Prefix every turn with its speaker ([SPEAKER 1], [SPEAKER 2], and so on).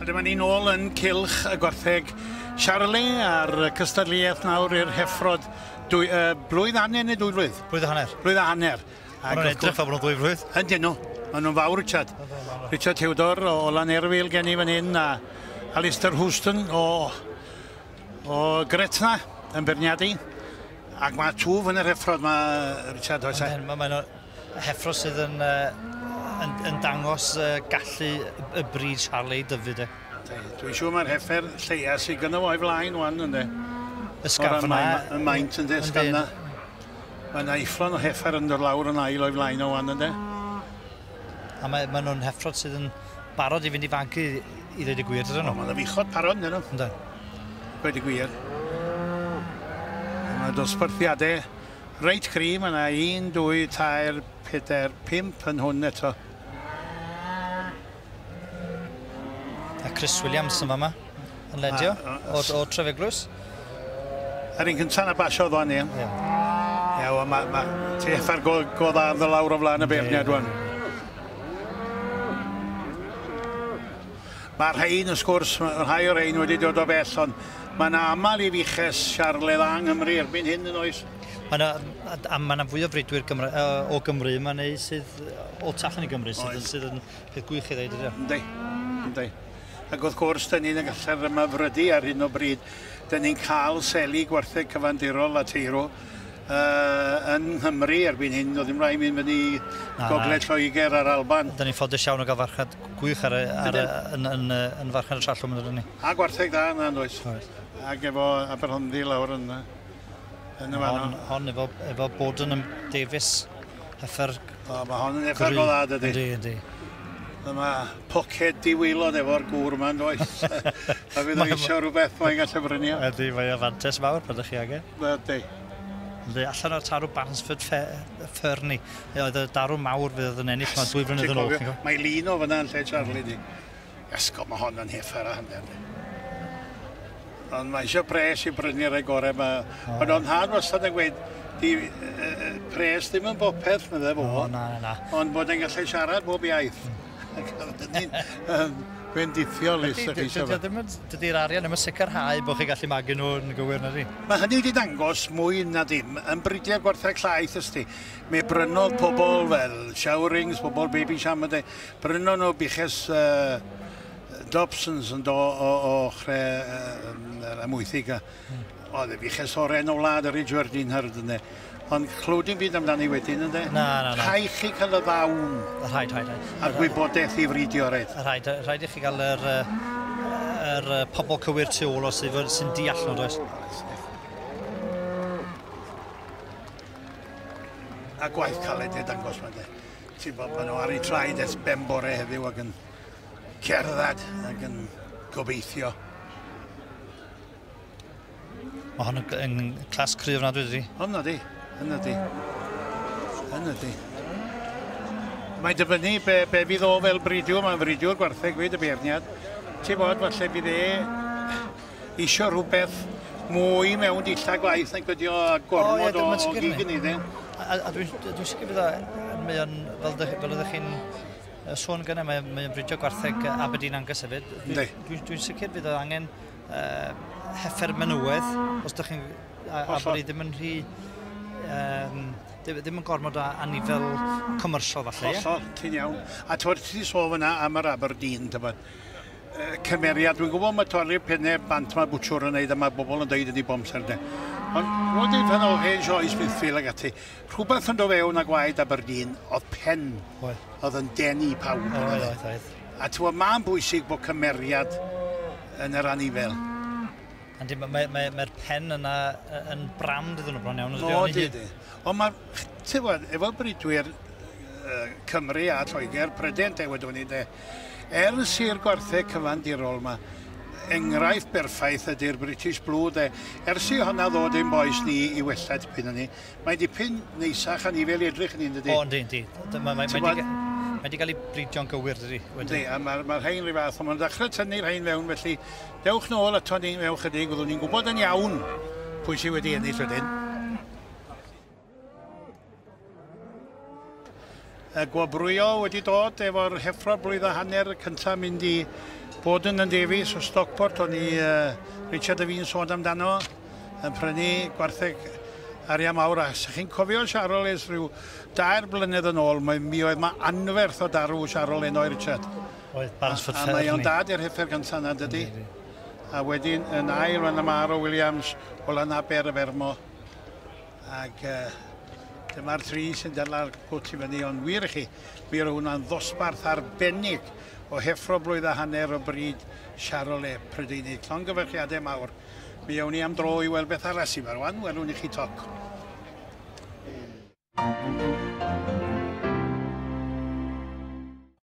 [SPEAKER 1] Dyma ni nôl yn cylch y gwartheg Charlie a'r cystadleuaeth nawr i'r heffrod blwydd hanner neu 2 blwydd?
[SPEAKER 2] Blwydd a hanner.
[SPEAKER 1] Blwydd a hanner.
[SPEAKER 2] Mae'n edrych fel bod nhw'n 2 blwydd.
[SPEAKER 1] Yndyn nhw. Maen nhw'n fawr, Richard. Richard Hewdor o Lanerfil gen i fan hyn a Alistair Houston o Gretna yn Berniadu. Ac mae twf yn yr heffrod ma, Richard, oes e?
[SPEAKER 2] Mae'n heffrod sydd yn dangos gallu y bryd Charlie Dyfyd.
[SPEAKER 1] Dwi'n siŵr mae'r heffer lleia sydd gyda fo i flaen wan, ynddo?
[SPEAKER 2] Ysgafna.
[SPEAKER 1] Y maint yn de, ysgafna. Mae yna ufflon o heffer yn dod lawr yn ail o'i flaen o wan, ynddo?
[SPEAKER 2] A mae nhw'n heffrod sydd yn barod i fynd i fancu i ddweud y gwir, dydyn nhw?
[SPEAKER 1] Mae'n ddichod parod, ynddo?
[SPEAKER 2] Ynddo.
[SPEAKER 1] Gweud y gwir. Mae dosbarthiadau reit cri, mae yna 1, 2, 3, 4, 5 yn hwn eto.
[SPEAKER 2] A Chris Williams yn fama, yn ledio, o Trefiglws.
[SPEAKER 1] Yr un cyntaf na basio ddwan, ie. Ie, mae ti effa'r go ddardd o lawr o flaen y berniad wan. Mae'r rhain, wrth gwrs, rhai o'r rhain wedi dod o bell, ond mae yna aml i fiches Charlie Lang Nghymru erbyn hyn yn oes.
[SPEAKER 2] Mae yna fwy o fridwyr o Gymru, mae'n ei sydd o tallan i Gymru sydd yn peth gwych i ddeud ydy.
[SPEAKER 1] Ynddi. Ac wrth gwrs, dyn ni'n gallu'r ymafrydu ar hyn o bryd. Dyn ni'n cael seli gwartheg cyfandirol a teiro yn Nghymru erbyn hyn. Oedd ddim rai mynd fyny gogledd Lloegr ar Alban.
[SPEAKER 2] Dyn ni'n ffodus iawn o gael farchad gwych yn farchad y trallwm ydyn ni.
[SPEAKER 1] A gwartheg da yna, yn oes. Ac efo Aberhonddu lawr yn y fan.
[SPEAKER 2] Hon efo Borden yn Davies, heffer...
[SPEAKER 1] Mae hon yn effer go dda, dydy.
[SPEAKER 2] Ydy.
[SPEAKER 1] Mae poced diwylod efo'r gŵr yma, yn oes. A fydd o eisiau rhywbeth mae'n gallu brynu.
[SPEAKER 2] Ydy, mae o fantes mawr, byddwch chi angen.
[SPEAKER 1] Ydy.
[SPEAKER 2] Allan o'r tarw Barnsford Fernie. Oedd y darw mawr fydd yn ennill 2 blynedd yn ôl.
[SPEAKER 1] Mae Lino fyna yn lle Charlie di. Iasgo, mae hon yn heffer a hanner. Ond mae eisiau pres i brynu'r ei gorau. Ond o'n had wastad yn gweud, pres ddim yn bopeth, medde fo.
[SPEAKER 2] Na.
[SPEAKER 1] Ond bod e'n gallu siarad bob iaith. Fe'n dithiol
[SPEAKER 2] Dydy'r arian ddim yn sicrhau bod chi gallu magu nhw yn gywir na di.
[SPEAKER 1] Mae hynny wedi dangos mwy na dim. Yn bridiau gwartheg llaeth ysdi. Mae brynodd pobl fel Showerings, pobl Baby Shamade, brynodd nhw biches Dobsons yn do o chre amwythig. Oedd e biches oren o wlad yr i Jwerdyn hyrd yna. Ond clwyd i'n byd amdani wedyn, ynddo?
[SPEAKER 2] Na.
[SPEAKER 1] Rhaid chi cael y ddawn.
[SPEAKER 2] Rhaid.
[SPEAKER 1] A gwybodaeth i fridio rhaid.
[SPEAKER 2] Rhaid i chi gael yr pobl cywir tu ôl sy'n deall nhw, does?
[SPEAKER 1] A gwaith caled e dangos ma de. Ti'n bod nhw ar ei traed ers ben bore heddiw ac yn cerdded ac yn gobeithio.
[SPEAKER 2] Mae hwn yn clas cryf nad wedi.
[SPEAKER 1] Yna di. Mae'n dibynnu be fydd o fel bridiwr, mae'n bridiwr gwartheg fydd y berniad. Ti'n bod, falle bydd eisiau rhywbeth mwy mewn dilla gwaith yn gydio a gormod o gig yn iddyn.
[SPEAKER 2] A dwi'n sicr bydd fel ydych chi'n sôn gyda, mae'n bridio gwartheg Aberdeen Angus hefyd. Dwi'n sicr bydd angen heffer menywedd, os ydych chi'n... Aberdeen ddim yn rhy... ddim yn gormod a nifel commercial falle, ie?
[SPEAKER 1] Hollol, ti'n iawn. A twyd ti sôn fyna am yr Aberdeen, cymeriad. Dwi'n gwybod mae torri'r pennau bant mae bwtsiwr yn neud a mae bobl yn dweud ydi bomser de. Ond roedd ei fan o hen Joyce Smithfield ag ati. Rhywbeth yn dod fewn a gwaed Aberdeen oedd pen. Oedd yn denu pawb. A ti'n ma'n bwysig bod cymeriad yn yr anifel.
[SPEAKER 2] Mae'r pen yna yn brand iddyn nhw bron iawn.
[SPEAKER 1] Ond mae, ti'n gwybod, efo brydwyr Cymru a Lloegr, Prydain te wedwn ni de, ers i'r gwartheg cyfandirol yma, enghraifft berffaith ydy'r British Blue de, ers i honna ddod ein boes ni i wella dipyn yn ni, mae dipyn neisach a nifel i edrych yn un dydy.
[SPEAKER 2] O, yndi. Mae wedi cael ei bridio'n gywir, dydy.
[SPEAKER 1] Yndi, a mae'r rhain rhyw fath, ond mae'n dechrau tynnu'r rhain fewn, felly dewch nôl a ton ni'n mewn chydig, fyddwn ni'n gwybod yn iawn pwy sydd wedi ennill wedyn. Y gwobrwyo wedi dod efo'r heffro blwydd a hanner cyntaf mynd i Bowden and Davies o Stockport, o'n i Richard a fi'n sôn amdano, yn prynu gwartheg arian mawr. A sych chi'n cofio Charles rhyw 2 blynedd yn ôl, mi oedd mae anferth o darw Charles Enoi Richard.
[SPEAKER 2] Oedd Barnsford
[SPEAKER 1] A mae o'n dad i'r heffer gyntaf na dydy. A wedyn yn ail yn y Maro Williams o lan Aber y Fermo. Ac dyma'r 3 sy'n dala'r gwt i fyny, ond wir i chi, mi oedd hwnna'n ddosbarth arbennig o heffro blwydd a hanner o bryd Charolais Prydeinig. Llongyfarchiadau mawr. Mi awn ni am dro i weld beth arall sy'n farwan, welwn i chi toc.